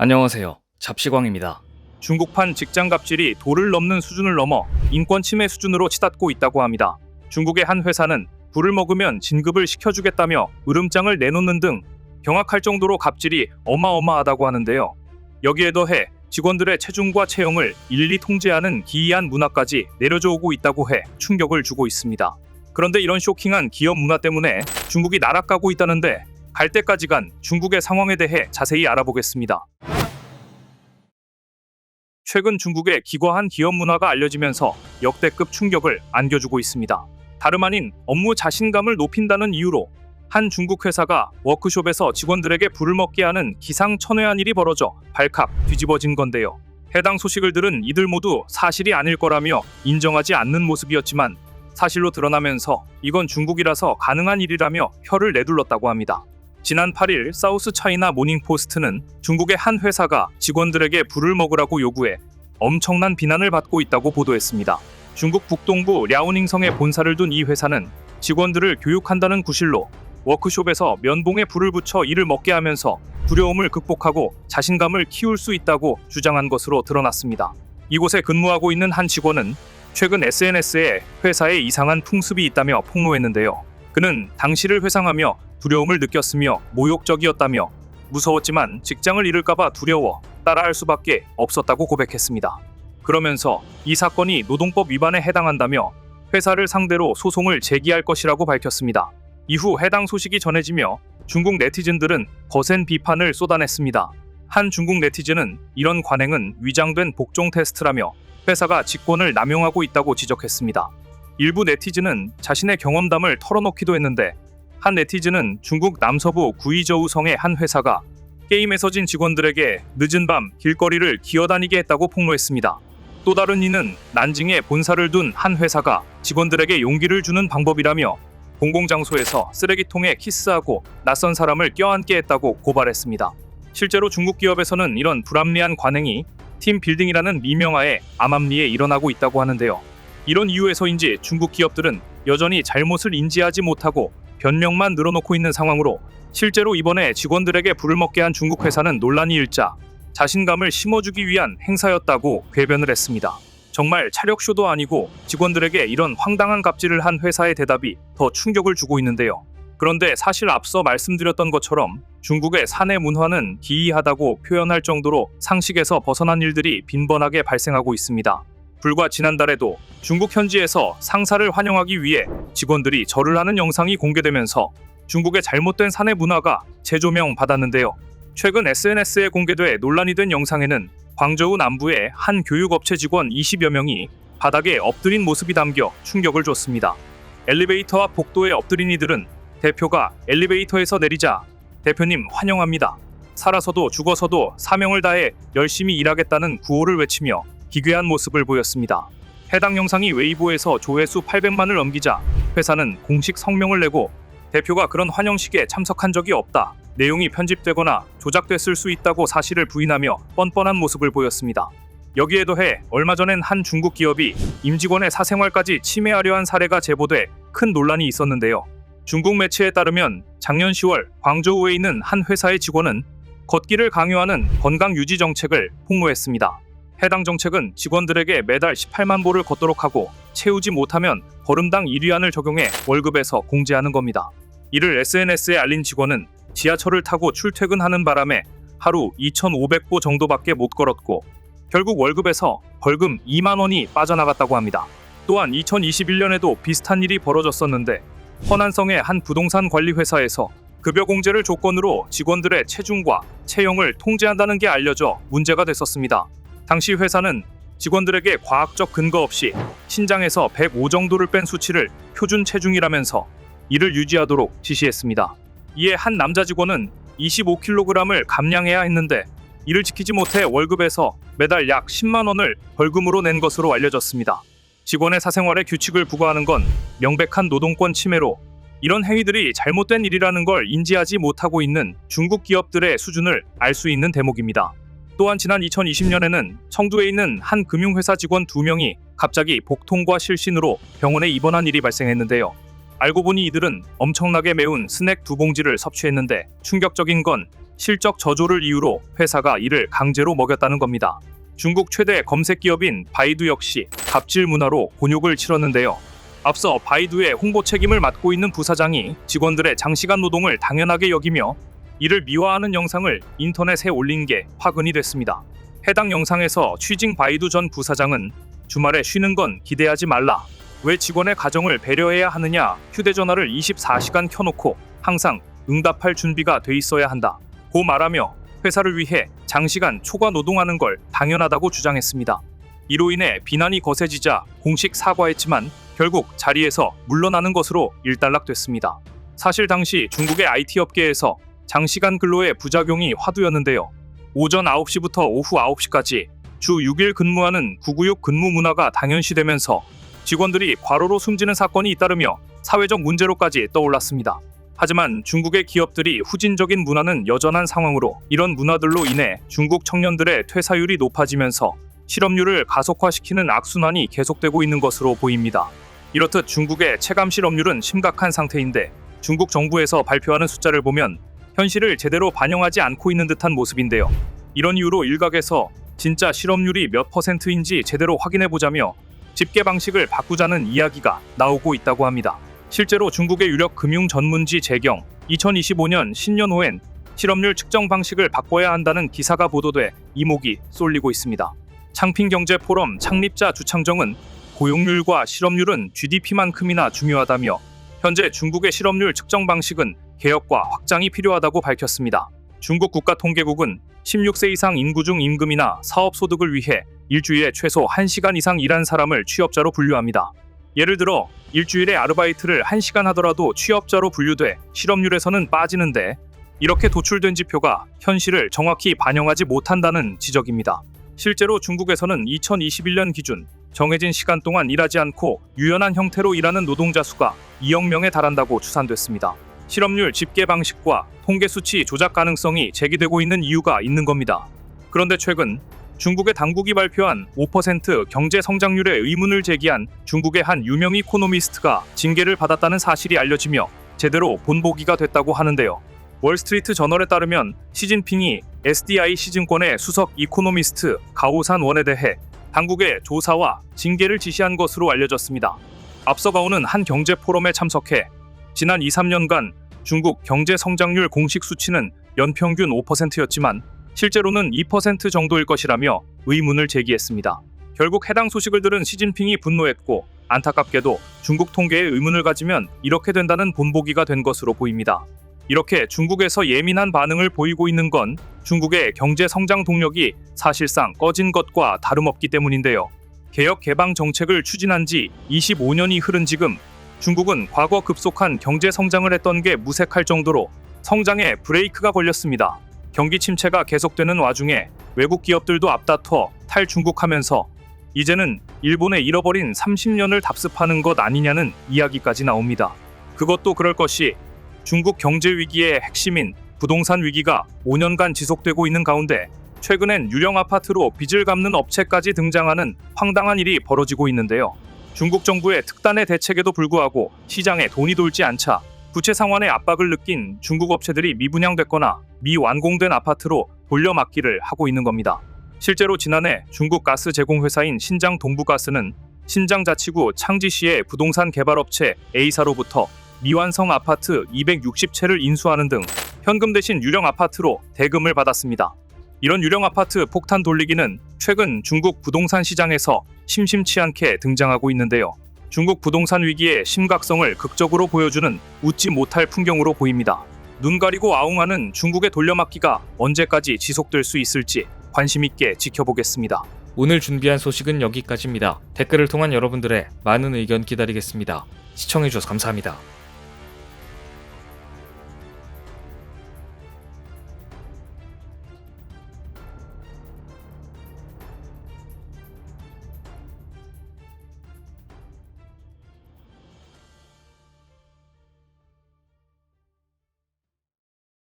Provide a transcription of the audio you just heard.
안녕하세요. 잡시광입니다. 중국판 직장 갑질이 도를 넘는 수준을 넘어 인권 침해 수준으로 치닫고 있다고 합니다. 중국의 한 회사는 불을 먹으면 진급을 시켜주겠다며 으름장을 내놓는 등 경악할 정도로 갑질이 어마어마하다고 하는데요. 여기에 더해 직원들의 체중과 체형을 일일이 통제하는 기이한 문화까지 내려져 오고 있다고 해 충격을 주고 있습니다. 그런데 이런 쇼킹한 기업 문화 때문에 중국이 나락가고 있다는데 갈 때까지 간 중국의 상황에 대해 자세히 알아보겠습니다. 최근 중국의 기괴한 기업 문화가 알려지면서 역대급 충격을 안겨주고 있습니다. 다름 아닌 업무 자신감을 높인다는 이유로 한 중국 회사가 워크숍에서 직원들에게 불을 먹게 하는 기상천외한 일이 벌어져 발칵 뒤집어진 건데요. 해당 소식을 들은 이들 모두 사실이 아닐 거라며 인정하지 않는 모습이었지만 사실로 드러나면서 이건 중국이라서 가능한 일이라며 혀를 내둘렀다고 합니다. 지난 8일 사우스 차이나 모닝포스트는 중국의 한 회사가 직원들에게 불을 먹으라고 요구해 엄청난 비난을 받고 있다고 보도했습니다. 중국 북동부 랴오닝성에 본사를 둔 이 회사는 직원들을 교육한다는 구실로 워크숍에서 면봉에 불을 붙여 이를 먹게 하면서 두려움을 극복하고 자신감을 키울 수 있다고 주장한 것으로 드러났습니다. 이곳에 근무하고 있는 한 직원은 최근 SNS에 회사에 이상한 풍습이 있다며 폭로했는데요. 그는 당시를 회상하며 두려움을 느꼈으며 모욕적이었다며 무서웠지만 직장을 잃을까봐 두려워 따라할 수밖에 없었다고 고백했습니다. 그러면서 이 사건이 노동법 위반에 해당한다며 회사를 상대로 소송을 제기할 것이라고 밝혔습니다. 이후 해당 소식이 전해지며 중국 네티즌들은 거센 비판을 쏟아냈습니다. 한 중국 네티즌은 이런 관행은 위장된 복종 테스트라며 회사가 직권을 남용하고 있다고 지적했습니다. 일부 네티즌은 자신의 경험담을 털어놓기도 했는데 한 네티즌은 중국 남서부 구이저우성의 한 회사가 게임에서 진 직원들에게 늦은 밤 길거리를 기어다니게 했다고 폭로했습니다. 또 다른 이는 난징에 본사를 둔 한 회사가 직원들에게 용기를 주는 방법이라며 공공장소에서 쓰레기통에 키스하고 낯선 사람을 껴안게 했다고 고발했습니다. 실제로 중국 기업에서는 이런 불합리한 관행이 팀 빌딩이라는 미명하에 암암리에 일어나고 있다고 하는데요. 이런 이유에서인지 중국 기업들은 여전히 잘못을 인지하지 못하고 변명만 늘어놓고 있는 상황으로 실제로 이번에 직원들에게 불을 먹게 한 중국 회사는 논란이 일자 자신감을 심어주기 위한 행사였다고 궤변을 했습니다. 정말 차력쇼도 아니고 직원들에게 이런 황당한 갑질을 한 회사의 대답이 더 충격을 주고 있는데요. 그런데 사실 앞서 말씀드렸던 것처럼 중국의 사내 문화는 기이하다고 표현할 정도로 상식에서 벗어난 일들이 빈번하게 발생하고 있습니다. 불과 지난달에도 중국 현지에서 상사를 환영하기 위해 직원들이 절을 하는 영상이 공개되면서 중국의 잘못된 사내 문화가 재조명 받았는데요. 최근 SNS에 공개돼 논란이 된 영상에는 광저우 남부의 한 교육업체 직원 20여 명이 바닥에 엎드린 모습이 담겨 충격을 줬습니다. 엘리베이터 앞 복도에 엎드린 이들은 대표가 엘리베이터에서 내리자 대표님 환영합니다. 살아서도 죽어서도 사명을 다해 열심히 일하겠다는 구호를 외치며 기괴한 모습을 보였습니다. 해당 영상이 웨이보에서 조회수 800만을 넘기자 회사는 공식 성명을 내고 대표가 그런 환영식에 참석한 적이 없다. 내용이 편집되거나 조작됐을 수 있다고 사실을 부인하며 뻔뻔한 모습을 보였습니다. 여기에 더해 얼마 전엔 한 중국 기업이 임직원의 사생활까지 침해하려 한 사례가 제보돼 큰 논란이 있었는데요. 중국 매체에 따르면 작년 10월 광저우에 있는 한 회사의 직원은 걷기를 강요하는 건강 유지 정책을 폭로했습니다. 해당 정책은 직원들에게 매달 18만 보를 걷도록 하고 채우지 못하면 걸음당 1위안을 적용해 월급에서 공제하는 겁니다. 이를 SNS에 알린 직원은 지하철을 타고 출퇴근하는 바람에 하루 2,500보 정도밖에 못 걸었고 결국 월급에서 벌금 2만 원이 빠져나갔다고 합니다. 또한 2021년에도 비슷한 일이 벌어졌었는데 허난성의 한 부동산 관리 회사에서 급여 공제를 조건으로 직원들의 체중과 체형을 통제한다는 게 알려져 문제가 됐었습니다. 당시 회사는 직원들에게 과학적 근거 없이 신장에서 105 정도를 뺀 수치를 표준 체중이라면서 이를 유지하도록 지시했습니다. 이에 한 남자 직원은 25kg을 감량해야 했는데 이를 지키지 못해 월급에서 매달 약 10만 원을 벌금으로 낸 것으로 알려졌습니다. 직원의 사생활에 규칙을 부과하는 건 명백한 노동권 침해로 이런 행위들이 잘못된 일이라는 걸 인지하지 못하고 있는 중국 기업들의 수준을 알 수 있는 대목입니다. 또한 지난 2020년에는 청두에 있는 한 금융회사 직원 2명이 갑자기 복통과 실신으로 병원에 입원한 일이 발생했는데요. 알고 보니 이들은 엄청나게 매운 스낵 2봉지를 섭취했는데 충격적인 건 실적 저조를 이유로 회사가 이를 강제로 먹였다는 겁니다. 중국 최대 검색 기업인 바이두 역시 갑질 문화로 곤욕을 치렀는데요. 앞서 바이두의 홍보 책임을 맡고 있는 부사장이 직원들의 장시간 노동을 당연하게 여기며 이를 미화하는 영상을 인터넷에 올린 게 화근이 됐습니다. 해당 영상에서 취징 바이두 전 부사장은 주말에 쉬는 건 기대하지 말라. 왜 직원의 가정을 배려해야 하느냐. 휴대전화를 24시간 켜놓고 항상 응답할 준비가 돼 있어야 한다. 고 말하며 회사를 위해 장시간 초과 노동하는 걸 당연하다고 주장했습니다. 이로 인해 비난이 거세지자 공식 사과했지만 결국 자리에서 물러나는 것으로 일단락됐습니다. 사실 당시 중국의 IT 업계에서 장시간 근로의 부작용이 화두였는데요. 오전 9시부터 오후 9시까지 주 6일 근무하는 996 근무 문화가 당연시되면서 직원들이 과로로 숨지는 사건이 잇따르며 사회적 문제로까지 떠올랐습니다. 하지만 중국의 기업들이 후진적인 문화는 여전한 상황으로 이런 문화들로 인해 중국 청년들의 퇴사율이 높아지면서 실업률을 가속화시키는 악순환이 계속되고 있는 것으로 보입니다. 이렇듯 중국의 체감 실업률은 심각한 상태인데 중국 정부에서 발표하는 숫자를 보면 현실을 제대로 반영하지 않고 있는 듯한 모습인데요. 이런 이유로 일각에서 진짜 실업률이 몇 %인지 제대로 확인해보자며 집계 방식을 바꾸자는 이야기가 나오고 있다고 합니다. 실제로 중국의 유력 금융 전문지 재경 2025년 신년호엔 실업률 측정 방식을 바꿔야 한다는 기사가 보도돼 이목이 쏠리고 있습니다. 창핑경제포럼 창립자 주창정은 고용률과 실업률은 GDP만큼이나 중요하다며 현재 중국의 실업률 측정 방식은 개혁과 확장이 필요하다고 밝혔습니다. 중국 국가통계국은 16세 이상 인구 중 임금이나 사업소득을 위해 일주일에 최소 1시간 이상 일한 사람을 취업자로 분류합니다. 예를 들어 일주일에 아르바이트를 1시간 하더라도 취업자로 분류돼 실업률에서는 빠지는데 이렇게 도출된 지표가 현실을 정확히 반영하지 못한다는 지적입니다. 실제로 중국에서는 2021년 기준 정해진 시간 동안 일하지 않고 유연한 형태로 일하는 노동자 수가 2억 명에 달한다고 추산됐습니다. 실업률 집계 방식과 통계 수치 조작 가능성이 제기되고 있는 이유가 있는 겁니다. 그런데 최근 중국의 당국이 발표한 5% 경제 성장률에 의문을 제기한 중국의 한 유명 이코노미스트가 징계를 받았다는 사실이 알려지며 제대로 본보기가 됐다고 하는데요. 월스트리트 저널에 따르면 시진핑이 SDIC 증권의 수석 이코노미스트 가오산 원에 대해 당국의 조사와 징계를 지시한 것으로 알려졌습니다. 앞서 가오는 한 경제 포럼에 참석해 지난 2-3년간 중국 경제 성장률 공식 수치는 연평균 5%였지만 실제로는 2% 정도일 것이라며 의문을 제기했습니다. 결국 해당 소식을 들은 시진핑이 분노했고 안타깝게도 중국 통계에 의문을 가지면 이렇게 된다는 본보기가 된 것으로 보입니다. 이렇게 중국에서 예민한 반응을 보이고 있는 건 중국의 경제 성장 동력이 사실상 꺼진 것과 다름없기 때문인데요. 개혁 개방 정책을 추진한 지 25년이 흐른 지금 중국은 과거 급속한 경제 성장을 했던 게 무색할 정도로 성장에 브레이크가 걸렸습니다. 경기 침체가 계속되는 와중에 외국 기업들도 앞다퉈 탈중국하면서 이제는 일본에 잃어버린 30년을 답습하는 것 아니냐는 이야기까지 나옵니다. 그것도 그럴 것이 중국 경제 위기의 핵심인 부동산 위기가 5년간 지속되고 있는 가운데 최근엔 유령 아파트로 빚을 갚는 업체까지 등장하는 황당한 일이 벌어지고 있는데요. 중국 정부의 특단의 대책에도 불구하고 시장에 돈이 돌지 않자 부채 상환의 압박을 느낀 중국 업체들이 미분양됐거나 미완공된 아파트로 돌려막기를 하고 있는 겁니다. 실제로 지난해 중국 가스 제공회사인 신장 동부가스는 신장자치구 창지시의 부동산 개발업체 A사로부터 미완성 아파트 260채를 인수하는 등 현금 대신 유령 아파트로 대금을 받았습니다. 이런 유령 아파트 폭탄 돌리기는 최근 중국 부동산 시장에서 심심치 않게 등장하고 있는데요. 중국 부동산 위기의 심각성을 극적으로 보여주는 웃지 못할 풍경으로 보입니다. 눈 가리고 아웅하는 중국의 돌려막기가 언제까지 지속될 수 있을지 관심 있게 지켜보겠습니다. 오늘 준비한 소식은 여기까지입니다. 댓글을 통한 여러분들의 많은 의견 기다리겠습니다. 시청해주셔서 감사합니다.